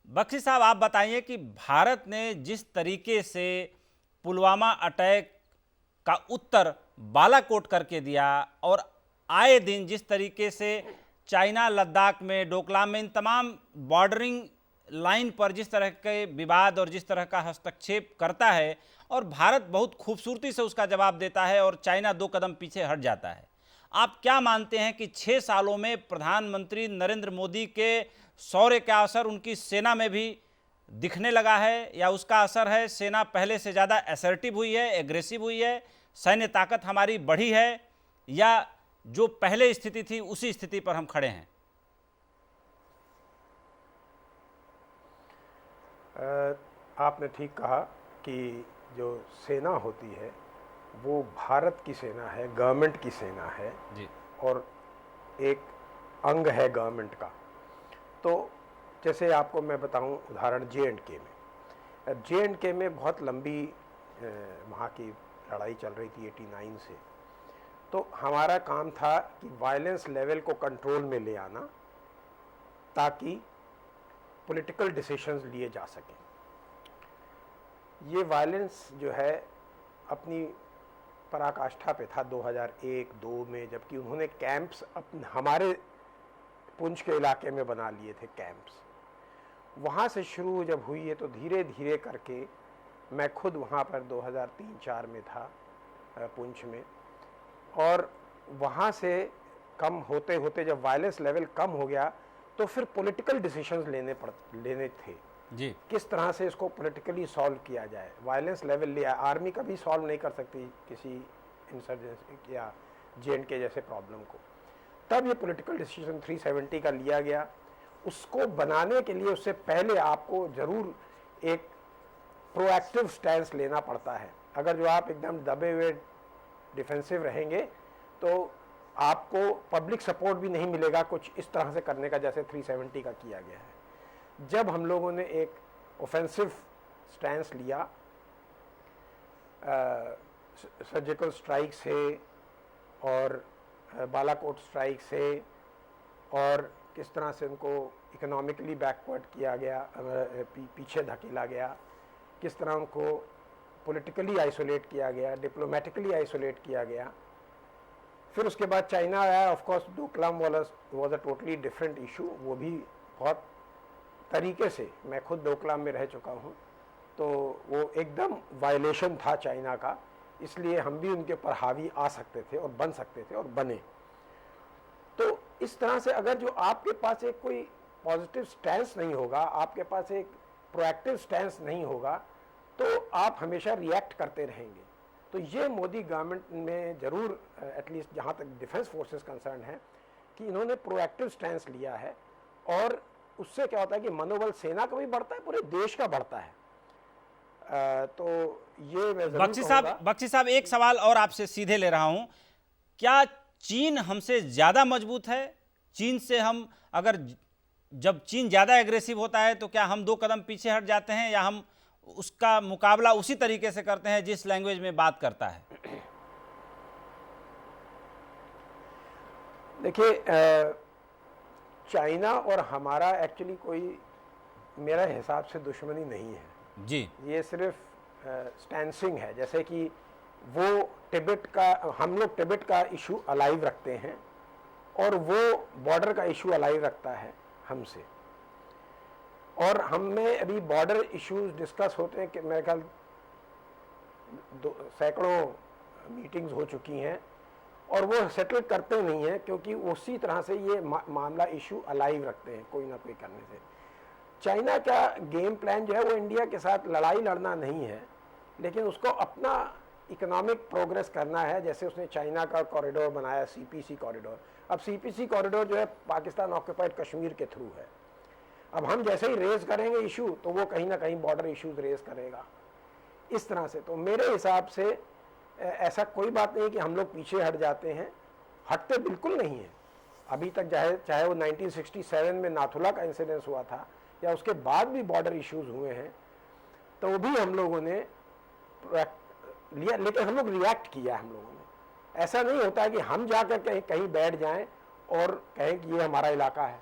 बख्शी साहब, आप बताइए कि भारत ने जिस तरीके से पुलवामा अटैक का उत्तर बालाकोट करके दिया और आए दिन जिस तरीके से चाइना लद्दाख में, डोकलाम में, इन तमाम बॉर्डरिंग लाइन पर जिस तरह के विवाद और जिस तरह का हस्तक्षेप करता है और भारत बहुत खूबसूरती से उसका जवाब देता है और चाइना 2 कदम पीछे हट जाता है। आप क्या मानते हैं कि 6 सालों में प्रधानमंत्री नरेंद्र मोदी के शौर्य का असर उनकी सेना में भी दिखने लगा है, या उसका असर है सेना पहले से ज़्यादा असर्टिव हुई है, एग्रेसिव हुई है, सैन्य ताकत हमारी बढ़ी है, या जो पहले स्थिति थी उसी स्थिति पर हम खड़े हैं? आपने ठीक कहा कि जो सेना होती है वो भारत की सेना है, गवर्नमेंट की सेना है जी। और एक अंग है गवर्नमेंट का। तो जैसे आपको मैं बताऊं उदाहरण जे एंड के में बहुत लंबी वहाँ की लड़ाई चल रही थी 89 से। तो हमारा काम था कि वायलेंस लेवल को कंट्रोल में ले आना ताकि पॉलिटिकल डिसीजंस लिए जा सकें। ये वायलेंस जो है अपनी पराकाष्ठा पे था 2001-2 में, जबकि उन्होंने कैंप्स हमारे पुंछ के इलाके में बना लिए थे कैंप्स। वहाँ से शुरू जब हुई है तो धीरे धीरे करके मैं खुद वहाँ पर 2003-4 में था पुंछ में, और वहाँ से कम होते होते जब वायलेंस लेवल कम हो गया तो फिर पॉलिटिकल डिसीजंस लेने थे जी। किस तरह से इसको पॉलिटिकली सॉल्व किया जाए। वायलेंस लेवल लिया, आर्मी कभी सॉल्व नहीं कर सकती किसी इंसर्जेंसी या जे जैसे प्रॉब्लम को। तब ये पॉलिटिकल डिसीजन 370 का लिया गया। उसको बनाने के लिए उससे पहले आपको ज़रूर एक प्रोएक्टिव स्टैंस लेना पड़ता है। अगर जो आप एकदम दबे हुए डिफेंसिव रहेंगे तो आपको पब्लिक सपोर्ट भी नहीं मिलेगा कुछ इस तरह से करने का जैसे 370 का किया गया है। जब हम लोगों ने एक ऑफेंसिव स्टैंस लिया सर्जिकल स्ट्राइक से और बालाकोट स्ट्राइक से, और किस तरह से उनको इकोनॉमिकली बैकवर्ड किया गया, पीछे धकेला गया, किस तरह उनको पॉलिटिकली आइसोलेट किया गया, डिप्लोमेटिकली आइसोलेट किया गया। फिर उसके बाद चाइना आया। Of course Doklam was a totally different issue. वो भी बहुत तरीके से, मैं खुद डोकलाम में रह चुका हूँ, तो वो एकदम वायलेशन था चाइना का, इसलिए हम भी उनके ऊपर हावी आ सकते थे और बन सकते थे और बने। तो इस तरह से अगर जो आपके पास एक कोई पॉजिटिव स्टैंस नहीं होगा, आपके पास एक प्रोएक्टिव स्टैंस नहीं होगा, तो आप हमेशा रिएक्ट करते रहेंगे। तो ये मोदी गवर्नमेंट में ज़रूर एटलीस्ट जहाँ तक डिफेंस फोर्सेस कंसर्न है कि इन्होंने प्रोएक्टिव स्टैंस लिया है, और उससे क्या होता है कि मनोबल सेना का भी बढ़ता है, पूरे देश का बढ़ता है। तो ये मैं जरूर कहूंगा। बख्शी साहब, एक सवाल और आपसे सीधे ले रहा हूं। क्या चीन हमसे ज्यादा मजबूत है? चीन से हम अगर, जब चीन ज्यादा एग्रेसिव होता है तो क्या हम 2 कदम पीछे हट जाते हैं, या हम उसका मुकाबला उसी तरीके से करते हैं जिस लैंग्वेज में बात करता है? देखिए, चाइना और हमारा एक्चुअली कोई मेरा हिसाब से दुश्मनी नहीं है जी। ये सिर्फ स्टैंसिंग है। जैसे कि वो तिब्बत का, हम लोग तिब्बत का इशू अलाइव रखते हैं और वो बॉर्डर का इशू अलाइव रखता है हमसे, और हम में अभी बॉर्डर इश्यूज डिस्कस होते हैं कि मेरे ख्याल सैकड़ों मीटिंग्स हो चुकी हैं और वो सेटल करते नहीं हैं, क्योंकि उसी तरह से ये मामला इशू अलाइव रखते हैं कोई ना कोई करने से। चाइना का गेम प्लान जो है वो इंडिया के साथ लड़ाई लड़ना नहीं है, लेकिन उसको अपना इकोनॉमिक प्रोग्रेस करना है। जैसे उसने चाइना का कॉरिडोर बनाया, सीपीसी कॉरिडोर। अब सीपीसी कॉरिडोर जो है पाकिस्तान ऑक्यूपाइड कश्मीर के थ्रू है। अब हम जैसे ही रेज करेंगे इशू तो वो कहीं ना कहीं बॉर्डर इश्यूज रेज करेगा इस तरह से। तो मेरे हिसाब से ऐसा कोई बात नहीं कि हम लोग पीछे हट जाते हैं, हटते बिल्कुल नहीं है। अभी तक चाहे वो 1967 में नाथुला का इंसिडेंस हुआ था या उसके बाद भी बॉर्डर इश्यूज हुए हैं, तो भी हम लोगों ने लिया, लेकिन हम लोग रिएक्ट किया। हम लोगों ने, ऐसा नहीं होता है कि हम जाकर कहीं बैठ जाएं और कहें कि ये हमारा इलाका है।